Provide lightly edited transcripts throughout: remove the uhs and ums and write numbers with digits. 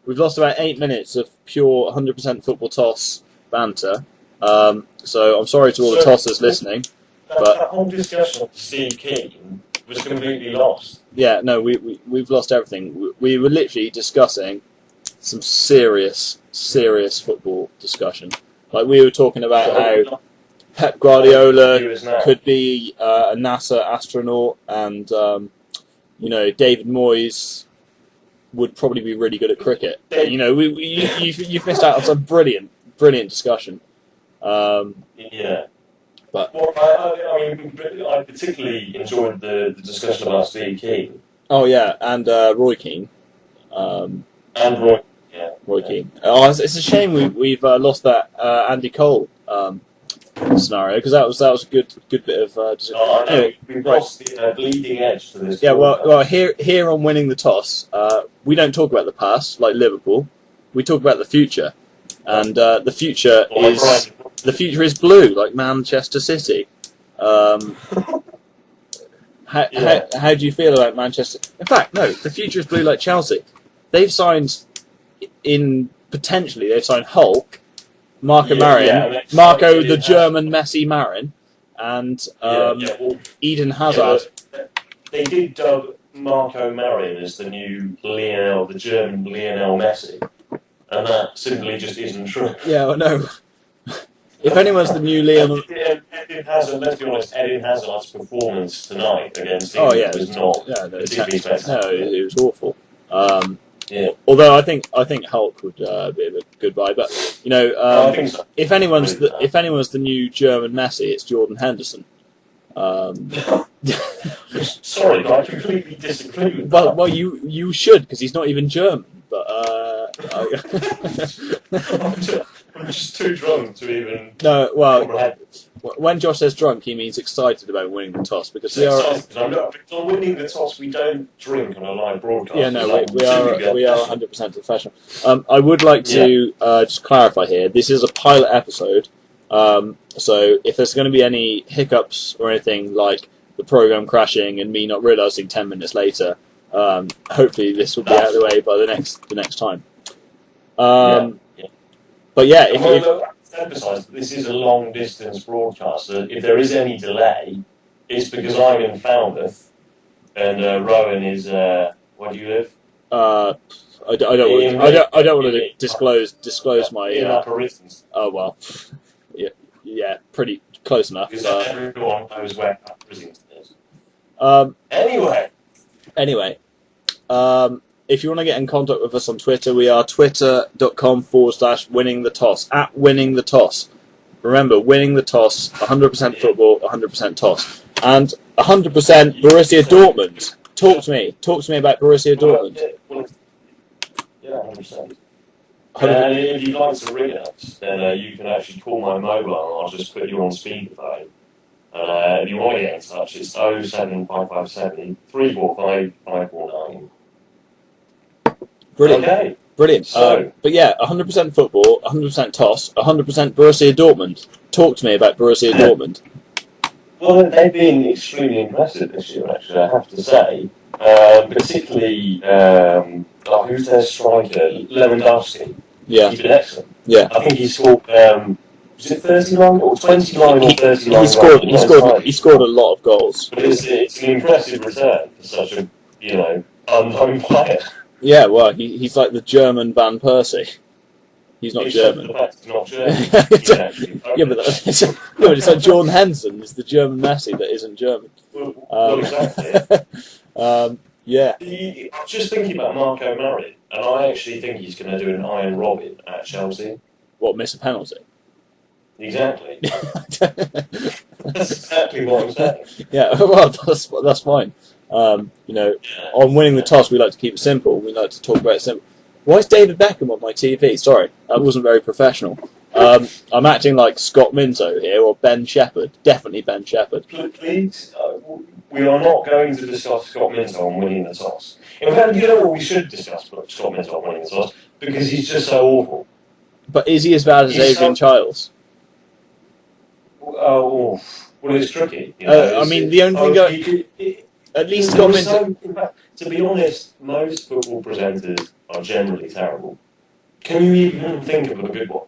we've lost about 8 minutes of pure 100% football toss banter. So I'm sorry to all the tossers listening. But that whole discussion of Steve Keane was completely lost. Yeah, no, we've lost everything. We were literally discussing some serious football discussion. Like, we were talking about how Pep Guardiola could be a NASA astronaut, and David Moyes would probably be really good at cricket. You've missed out on some brilliant discussion. Yeah. But I particularly enjoyed the discussion about Steve Keane. Oh yeah, and Roy Keane. And Roy. Yeah. Roy Keane. Oh, it's a shame we've lost that Andy Cole scenario, because that was a good bit of. I know we've lost the leading edge to this. Yeah, well, here on Winning the Toss, we don't talk about the past like Liverpool. We talk about the future, and the future is blue, like Manchester City. How do you feel about Manchester? In fact, no, the future is blue like Chelsea. They've signed potentially Hulk, Marco Marin, Marco the German Messi Marin, and Eden Hazard. They did dub Marco Marin as the new the German Lionel Messi, and that simply just isn't true. Yeah, no. If anyone's the new Lionel... Let's be honest, Eden Hazard's performance tonight against England was not particularly spectacular. No, it was awful. Although I think Hulk would be a good buy, but I think so. if anyone's the new German Messi, it's Jordan Henderson. Sorry, but I completely disagree with that. Well, you should, because he's not even German. But I'm just too drunk to even. No, well, when Josh says drunk, he means excited about winning the toss, because on winning the toss, we don't drink on a live broadcast. Yeah, no, we are 100% professional. I would like to just clarify here. This is a pilot episode, so if there's going to be any hiccups or anything like the program crashing and me not realising 10 minutes later, hopefully this will be out of the way by the next time. But yeah, emphasise that this is a long distance broadcast. So if there is any delay, it's because I'm in Falmouth and Rowan is where do you live? I don't want to disclose my. Oh well, yeah, pretty close enough. Because everyone knows where Rissington is. Anyway, if you want to get in contact with us on Twitter, we are twitter.com/winning the toss, @winning the toss. Remember, winning the toss, 100% football, 100% toss, and 100% Borussia Dortmund. Talk to me about Borussia Dortmund. Yeah, 100%. And if you'd like to ring us, then you can actually call my mobile, and I'll just put you on speakerphone. If you want to get in touch, it's 07557 345 549. Brilliant. Okay. Brilliant. But yeah, 100% football, 100% toss, 100% Borussia Dortmund. Talk to me about Borussia Dortmund. Well, they've been extremely impressive this year, actually, I have to say. Particularly, who's their striker? Lewandowski. Yeah. He's been excellent. Yeah. I think he scored, was it 39 or 29 or 39? He scored a lot of goals. But it's an impressive return for such a, unknown player. Yeah, well, he's like the German Van Persie. He's not German. The fact he's not German. But it's like Jordan Henderson is the German Messi that isn't German. Well, exactly. Yeah. I'm just thinking about Marco Marin, and I actually think he's going to do an Iron Robin at Chelsea. What, miss a penalty? Exactly. That's exactly what I'm saying. Yeah, well, that's fine. On winning the toss, we like to keep it simple. We like to talk about it simple. Why is David Beckham on my TV? Sorry, that wasn't very professional. I'm acting like Scott Minto here, or Ben Shepherd. Definitely Ben Shepherd. Please, we are not going to discuss Scott Minto on winning the toss. In fact, you know what, we should discuss Scott Minto on winning the toss, because he's just so awful. But is he as bad as Adrian Chiles? Well, it's tricky. I mean, the only thing... At least Scott Minto... To be honest, most football presenters are generally terrible. Can you even think of a good one?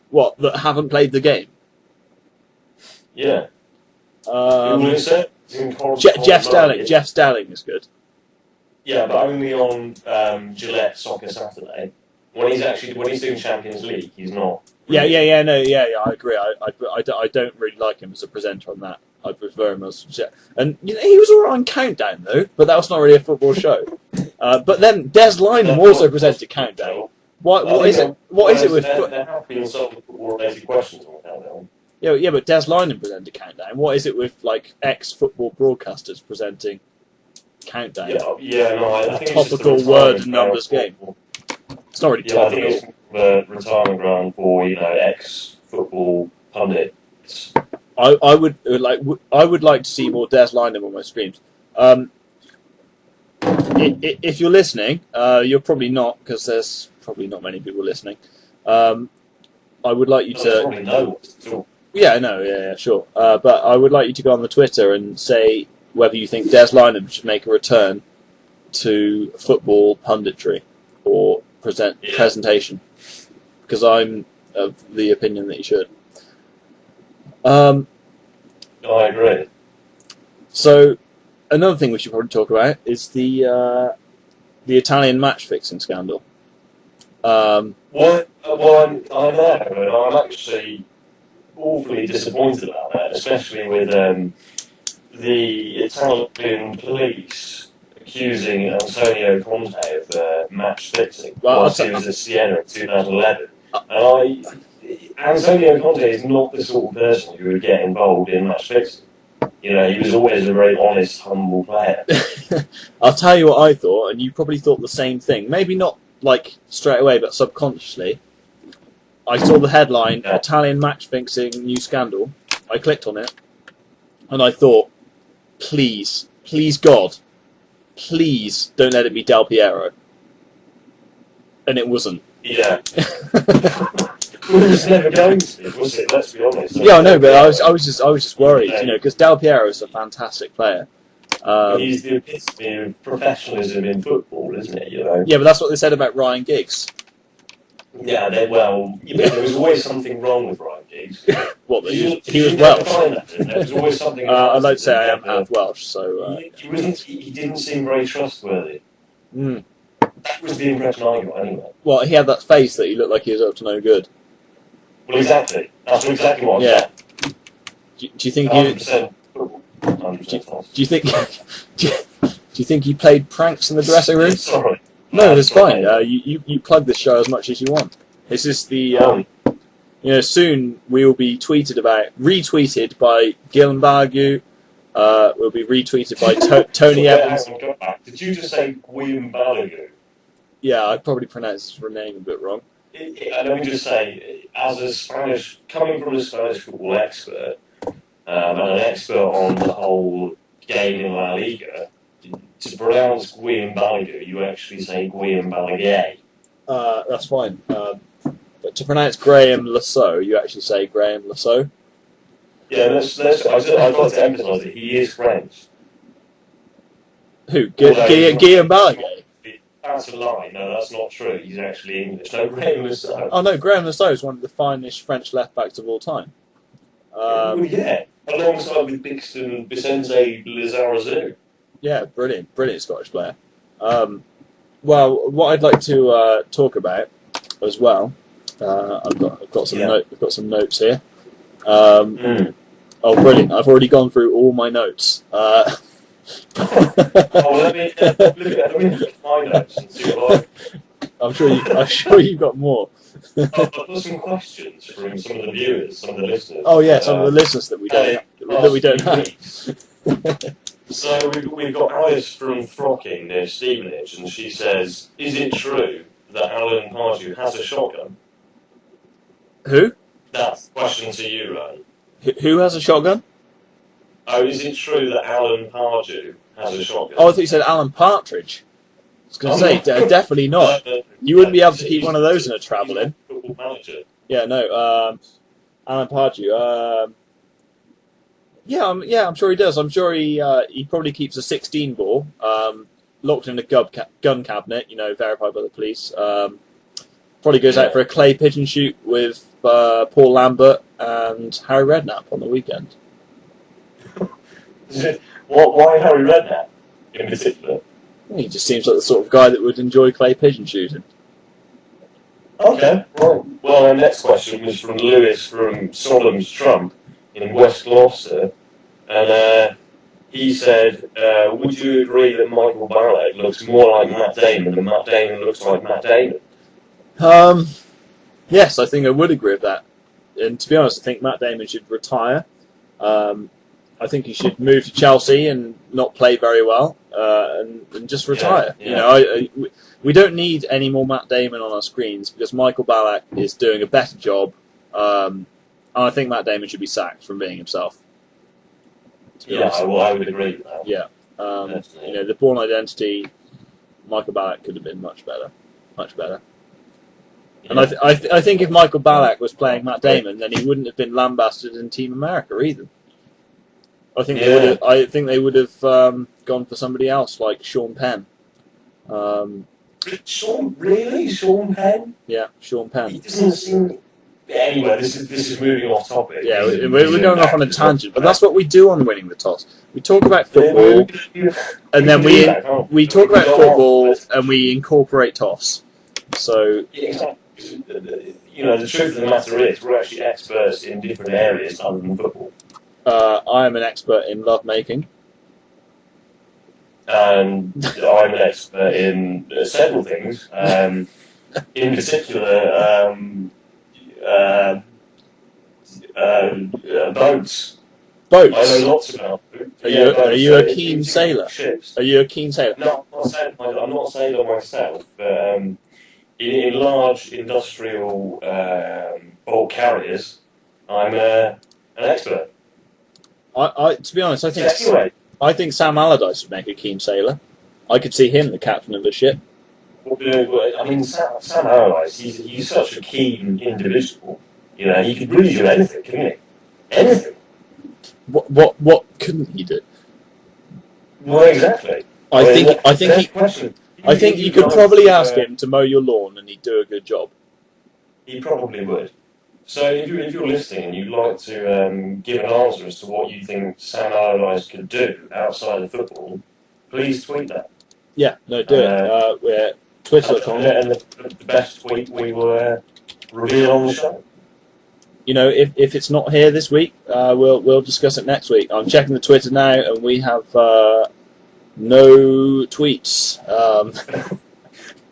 What, that haven't played the game? Yeah. Jeff Stelling is good. Yeah, but only on Gillette Soccer Saturday. When he's doing Champions League, he's not. Really. I agree. I don't really like him as a presenter on that. I prefer him as and he was alright on Countdown though, but that was not really a football show. But then Des Lynam also presented Countdown. What is it with? There have been some football-related questions on Countdown. Yeah, but Des Lynam presented Countdown. What is it with like ex-football broadcasters presenting Countdown? I think topical word and numbers game. It's not really topical. I think it's the retirement ground for ex-football pundits. I would like to see more Des Lynam on my streams. If you're listening, you're probably not, because there's probably not many people listening. I would like you to. Sure. But I would like you to go on the Twitter and say whether you think Des Lynam should make a return to football punditry or presentation, because I'm of the opinion that he should. I agree. So, another thing we should probably talk about is the Italian match fixing scandal. I know, and I'm actually awfully disappointed about that, especially with the Italian police accusing Antonio Conte of match fixing whilst he was at Siena in 2011. And Antonio Conte is not the sort of person who would get involved in match fixing. He was always a very honest, humble player. I'll tell you what I thought, and you probably thought the same thing. Maybe not like straight away, but subconsciously. I saw the headline, Italian match fixing new scandal. I clicked on it, and I thought, please God, please don't let it be Del Piero. And it wasn't. Yeah. It was never going to be, was it? Let's be honest. Yeah, I know, but I was just worried, because Del Piero is a fantastic player. He's the epitome of professionalism in football, isn't he? Yeah, but that's what they said about Ryan Giggs. Yeah, there was always something wrong with Ryan Giggs. What? He was Welsh. There was always something. I'd like to say I am half Welsh, so. He didn't seem very trustworthy. Mm. That was the impression I got, anyway. Well, he had that face that he looked like he was up to no good. Well, exactly. That's exactly what I'm saying. Do you think 100%. 100%. Do you think? Do you think he played pranks in the dressing room? Sorry. No, it's fine. You plug this show as much as you want. This is the. Soon we will be retweeted by Gil Balagu. Will be retweeted by Tony Evans. Did you just say Guillaume Balagu? Yeah, I probably pronounced his name a bit wrong. Let me just say, coming from a Spanish football expert, and an expert on the whole game in La Liga, to pronounce Guillaume Balagu, you actually say Guillaume Balaguer. That's fine. But to pronounce Graeme Le Saux, you actually say Graeme Le Saux. Yeah, I'd like to emphasise that he is French. Who? Guillaume Balaguer? That's a lie. No, that's not true. He's actually English. No, Graeme Le Saux. Oh no, Graeme Le Saux is one of the finest French left backs of all time. Alongside with Bixton, Vicente Lizarazu. Yeah, brilliant Scottish player. Well, what I'd like to talk about as well, I've got some notes here. Oh, brilliant! I've already gone through all my notes. Let me look at my notes and see what I'm sure you've got more. I've got some questions from some of the viewers, some of the listeners. Oh yeah, some of the listeners that we don't have. So we've got Alice from Throcking near Stevenage, and she says, "Is it true that Alan Pardew has a shotgun?" Who? That's a question to you, Ray. Who has a shotgun? Oh, is it true that Alan Pardew has a shotgun? Oh, I thought you said Alan Partridge. I was going to say, definitely not. You wouldn't be able to keep one of those in a travelling. Football manager. Yeah, no. Alan Pardew. I'm sure he does. I'm sure he probably keeps a 16 ball. locked in a gun cabinet, verified by the police. Probably goes out for a clay pigeon shoot with Paul Lambert and Harry Redknapp on the weekend. Why Harry Redknapp in particular? He just seems like the sort of guy that would enjoy clay pigeon shooting. Okay, right. Well, our next question was from Lewis from Sodom's Trump in West Gloucester, and he said, would you agree that Michael Ballack looks more like Matt Damon than Matt Damon looks like Matt Damon? Yes, I think I would agree with that. And to be honest, I think Matt Damon should retire. I think he should move to Chelsea and not play very well, and just retire. Yeah. We don't need any more Matt Damon on our screens because Michael Ballack is doing a better job, and I think Matt Damon should be sacked from being himself. I would agree with that. Yeah, the Bourne Identity, Michael Ballack could have been much better. Yeah. And I think if Michael Ballack was playing Matt Damon, then he wouldn't have been lambasted in Team America either. I think they would have gone for somebody else like Sean Penn. Sean Penn? Yeah, Sean Penn. He doesn't seem. Anyway, this is moving off topic. Yeah, we're going off on a tangent, but that's what we do on Winning the Toss. We talk about football, and then we talk about football and we incorporate toss. So. The truth of the matter is, we're actually experts in different areas other than football. I am an expert in lovemaking. And I'm an expert in several things. In particular, boats. Boats? I know lots about boats. Are you a keen sailor? Ships. Are you a keen sailor? No, I'm not a sailor myself, but in large industrial bulk carriers, I'm an expert. To be honest, I think Sam Allardyce would make a keen sailor. I could see him the captain of a ship. I mean, Sam Allardyce, he's such a keen individual. He could really do anything, couldn't he? Anything. What couldn't he do? Well, exactly. I think you could probably ask him to mow your lawn and he'd do a good job. He probably would. So if you're listening and you'd like to give an answer as to what you think Sam Allardyce could do outside of football, please tweet that. Yeah, no, do it. We're Twitter.com. And the best tweet we will reveal on the show. If it's not here this week, we'll discuss it next week. I'm checking the Twitter now, and we have no tweets.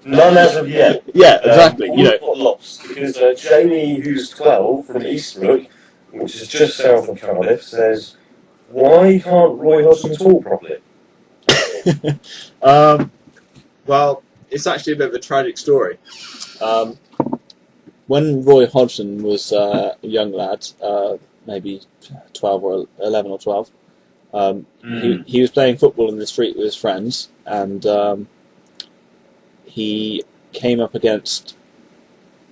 None as of yet. Yeah, exactly. All got lost because Jamie, who's 12 from Eastbrook, which is just south of Cardiff, says, "Why can't Roy Hodgson talk properly?" Well, it's actually a bit of a tragic story. When Roy Hodgson was a young lad, maybe 12 or 11 or 12, he was playing football in the street with his friends, and he came up against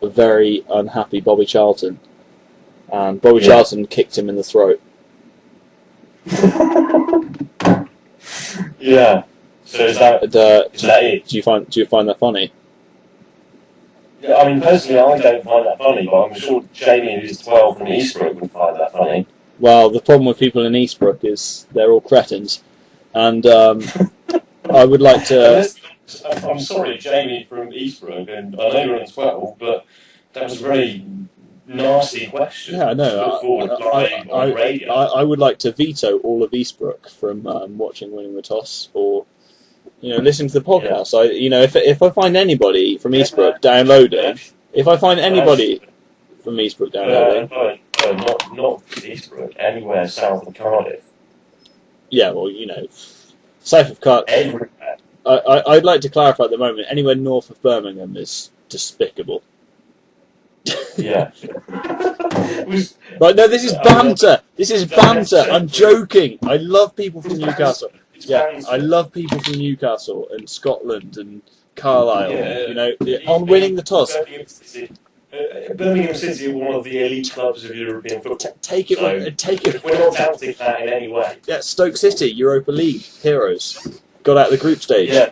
a very unhappy Bobby Charlton, and Bobby Charlton kicked him in the throat. Yeah. So is that it? Do you find that funny? Yeah, I mean, personally, I don't find that funny, but I'm sure Jamie, who's 12 from Eastbrook, would find that funny. Well, the problem with people in Eastbrook is they're all cretins, and I would like to. I'm sorry, Jamie from Eastbrook, and I know you're on 12, but that was a very nasty question. Yeah, I know. I would like to veto all of Eastbrook from watching Winning the Toss or listening to the podcast. Yeah. If I find anybody from Eastbrook downloading, not Eastbrook, anywhere south of Cardiff. Yeah, well, south of Cardiff. Everywhere. I'd like to clarify at the moment, anywhere north of Birmingham is despicable. Yeah. Right, no, this is banter. This is banter. I'm joking. I love people from Newcastle. Yeah, I love people from Newcastle and Scotland and Carlisle. On Winning the Toss. Birmingham City are one of the elite clubs of European football. Take it. We're not doubting that in any way. Yeah, Stoke City, Europa League heroes. got out of the group stage. Yeah,